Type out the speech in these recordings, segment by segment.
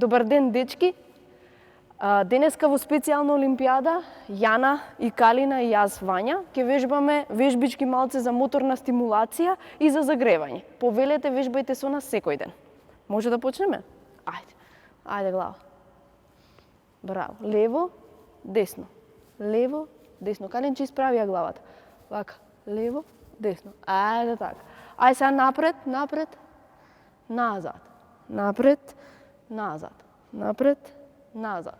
Добар ден, дечки. Денеска во специјална олимпијада, Јана и Калина и јас, Вања, ќе вежбаме вежбички малце за моторна стимулација и за загревање. Повелете, вежбајте со нас секој ден. Може да почнеме? Ајде. Ајде, глава. Браво. Лево, десно. Лево, десно. Калинче, исправи ја главата. Вака. Лево, десно. Ајде така. Ајде сега напред, напред, назад. Напред, назад. Напред, назад.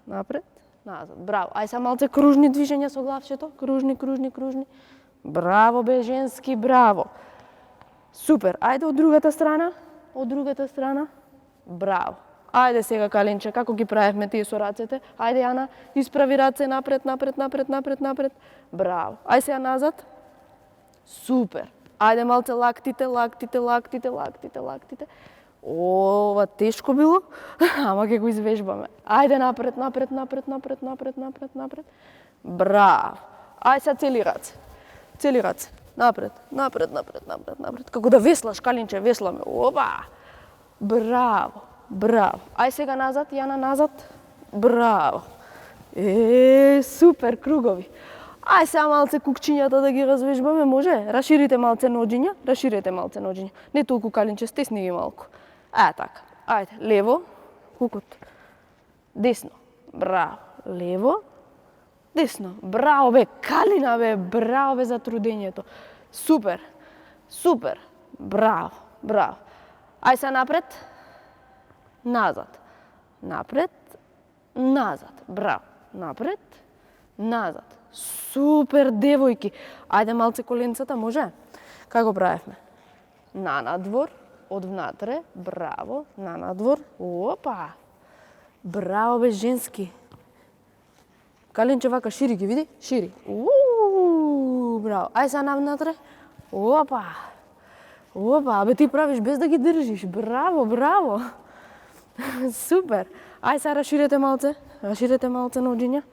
Напред, назад. Браво. Ајде сега малце кружни движења со главчето. Кружни, кружни, кружни. Браво бе, женски, браво. Супер. Ајде од другата страна. Од другата страна. Браво. Ајде сега, Калинче, како ги правевме тие со рацете? Ајде, Јана, исправи раце напред, напред, напред, напред, напред. Браво. Ајде сега назад. Супер. Ајде малце лактите, лактите, лактите, лактите, лактите. Ова тешко било, ама ќе го извежбаме. Ајде напред, напред, напред, напред, напред, напред, напред. Браво. Ајде сега цели раце. Цели раце. Напред, напред, напред, напред, напред. Како да веслаш, Калинче, весламе. Опа! Браво. Браво. Ајде сега назад, Јана, назад. Браво. Супер, кругови. Ајде сега малце кукчињата да ги развежбаме, може? Раширите малце ноđиња, раширите малце ноđиња. Не толку, Калинче, стесни ги малку. Така. Ајде, лево, кукот. Десно. Браво. Лево, десно. Браво бе, Калина бе, браво бе за трудењето. Супер. Супер. Браво. Браво. Ајде сега напред. Назад. Напред. Назад. Браво. Напред. Назад. Супер, девојки. Ајде малце коленцата, може? Како правевме? На надвор, од внатре, браво, на надвор, опа. Браво бе, женски. Калинче вака шири ги, види? Шири. Браво. Ајде сега навнатре. Опа. Опа, абе ти правиш без да ги држиш. Браво, браво. Супер. Ајде сега раширете малце ноđиња.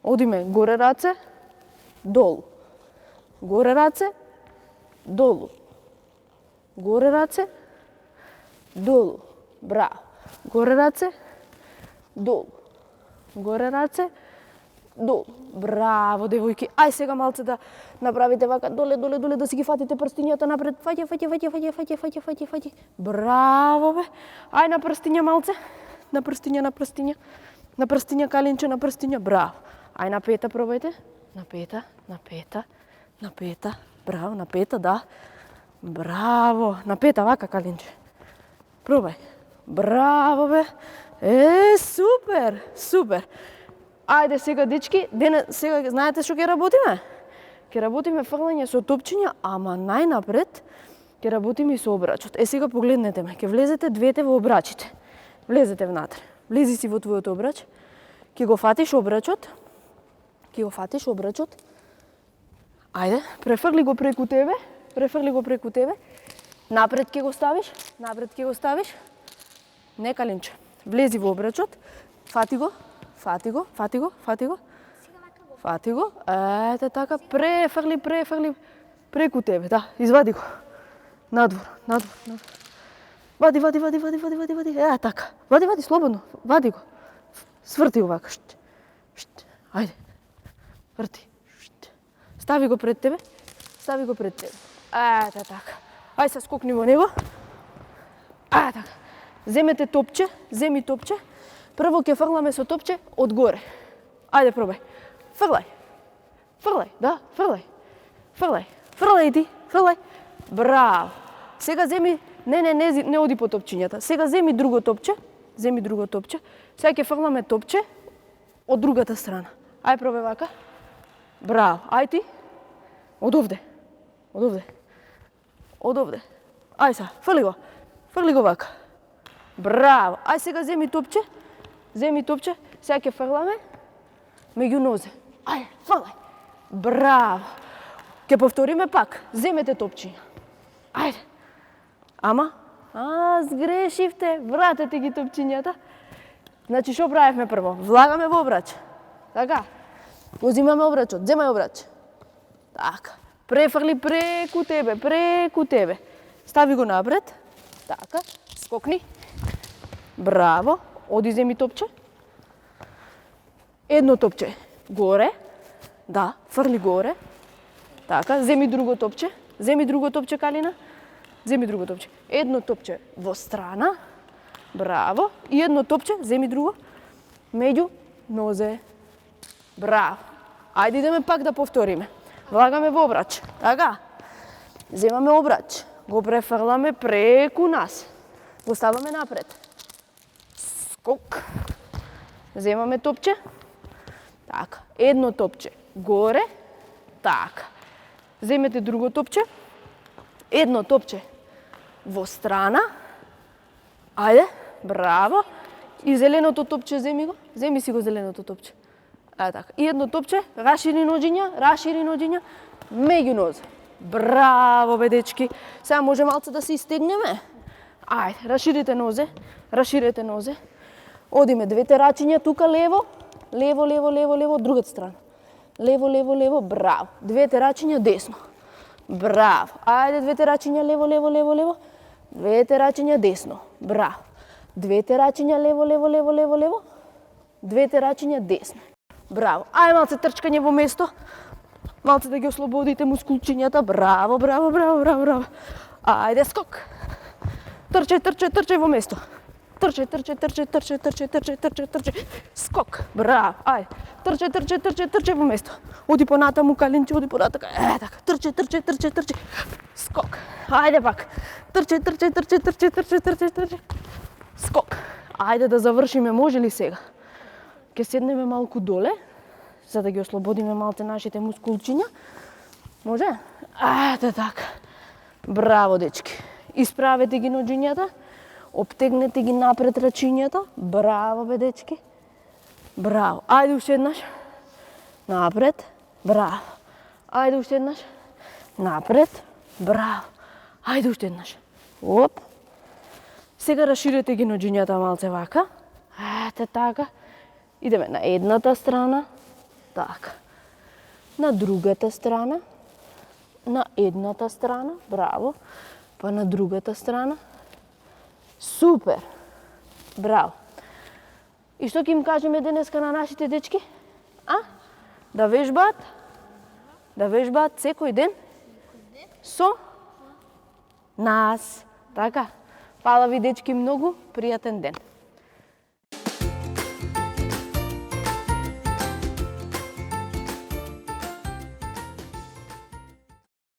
Одиме горе раце, долу. Горе раце, долу. Горе раце, долу. Браво. Горе раце, долу. Горе раце, долу. Браво, девојки. Ај сега малце да направите вака доле, доле, доле, да си ги фатите прстињата напред. Фаќе, фаќе, фаќе, фаќе, фаќе, фаќе, фаќе, фаќе. Браво бе. Ај на прстиња малце. На прстиња, на прстиња. На прстиња, Калинче, на прстиња. Браво. Ај на пета пробајте. На пета, на пета, на пета. Браво, на пета, да. Браво. На пета, вака, Калинче. Пробај. Браво бе. Супер, супер. Ајде сега, дечки, сега знаете што ќе работиме? Ќе работиме фрлање со топчиња, ама најнапред ќе работиме и со обрачот. Сега погледнете ме, ќе влезете двете во обрачите. Влезете внатре. Влези си во твојот обрач. Ќе го фатиш обрачот. Ќе го фатиш обрачот. Ајде, префрли го преку тебе. Префрли го преку тебе. Напред ќе го ставиш. Напред ќе го ставиш. Не, Калинче. Влези во обрачот. Фати го. Фати го. Фати го. Фати го. Фати го. Ете така. Префрли, префрли преку тебе. Да, извади го. Надвор, надвор, надвор. Вади, вади, вади, вади, вади, вади, вади. Така. Вади, вади, слободно. Вади го. Сврти го вака. Ајде. Врти. Стави го пред тебе. Стави го пред тебе. Ете така. Ајде се скокни во него. Така. Земете топче. Земи топче. Прво ќе фрламе со топче од горе. Ајде пробај. Фрлај. Фрлај, да, фрлај. Фрлај. Фрлај ти. Фрлај. Браво. Сега земи. Не оди по топчињата. Сега земи друго топче. Земи друго топче. Сега ќе фрламе топче од другата страна. Ај пробај вака. Браво. Ај ти. Од овде. Од овде. Од овде. Ај сега, фрли го. Фрли го вака. Браво. Ај сега земи топче. Земи топче. Сега ќе фрламе меѓу нозе. Ај, фрлај. Браво. Ќе повториме пак. Земете топчиња. Ајде. Ама, сгрешивте, вратете ги топчињата. Значи, што правевме прво? Влагаме во обрач. Така. Го зимаме обрачот, земај обрач. Така. Префрли преку тебе, преку тебе. Стави го напред. Така. Скокни. Браво. Оди земи топче. Едно топче горе. Да, фрли горе. Така, земи друго топче. Земи друго топче, Калина. Земи друго топче. Едно топче во страна. Браво. И едно топче, земи друго. Меѓу нозе. Браво. Ајде идеме пак да повториме. Влагаме во обрач. Така. Земаме обрач. Го префрламе преку нас. Го ставаме напред. Скок. Земаме топче. Така. Едно топче горе. Така. Земете друго топче. Едно топче во страна. Ајде. Браво. И зеленото топче земи го. Земи си го зеленото топче. Така. И едно топче, рашири ноđиња, меѓу нозе. Браво, бе, дечки. Сега може малце да се истегнеме. Ајде, раширете нозе. Одиме двете рачиња тука лево, лево, другата страна. Лево, браво. Двете рачиња десно. Браво. Ајде, двете рачиња лево. Двете рачиња десно. Браво. Двете рачиња лево. Двете рачиња десно. Браво. Ајде малце трчкање во место. Малце да ги ослободите мускулчињата. Браво. Ајде скок. Трчај во место. Трчај. Скок. Браво. Ајде. Трчај во место. Оди понатаму, Калинче, оди понатака. Така. Трчај. Скок. Ајде пак. Трчај. Скок. Ајде да завршиме, може ли сега? Ке седнеме малку доле, за да ги ослободиме малце нашите мускулчиња. Може? Ете така. Браво, дечки. Исправете ги ноđињата, обтегнете ги напред рачињата. Браво, бе, дечки. Браво. Ајде уште еднаш. Напред. Браво. Ајде уште еднаш. Напред. Браво. Ајде уште еднаш. Оп. Сега раширете ги ноđињата малце вака. Ете така. Идеме на едната страна, така. На другата страна, на едната страна, браво. Па на другата страна. Супер. Браво. И што ќе им кажеме денеска на нашите дечки? Да вежбаат? Да вежбаат секој ден? Со нас. Така. Фала ви, дечки, многу. Пријатен ден.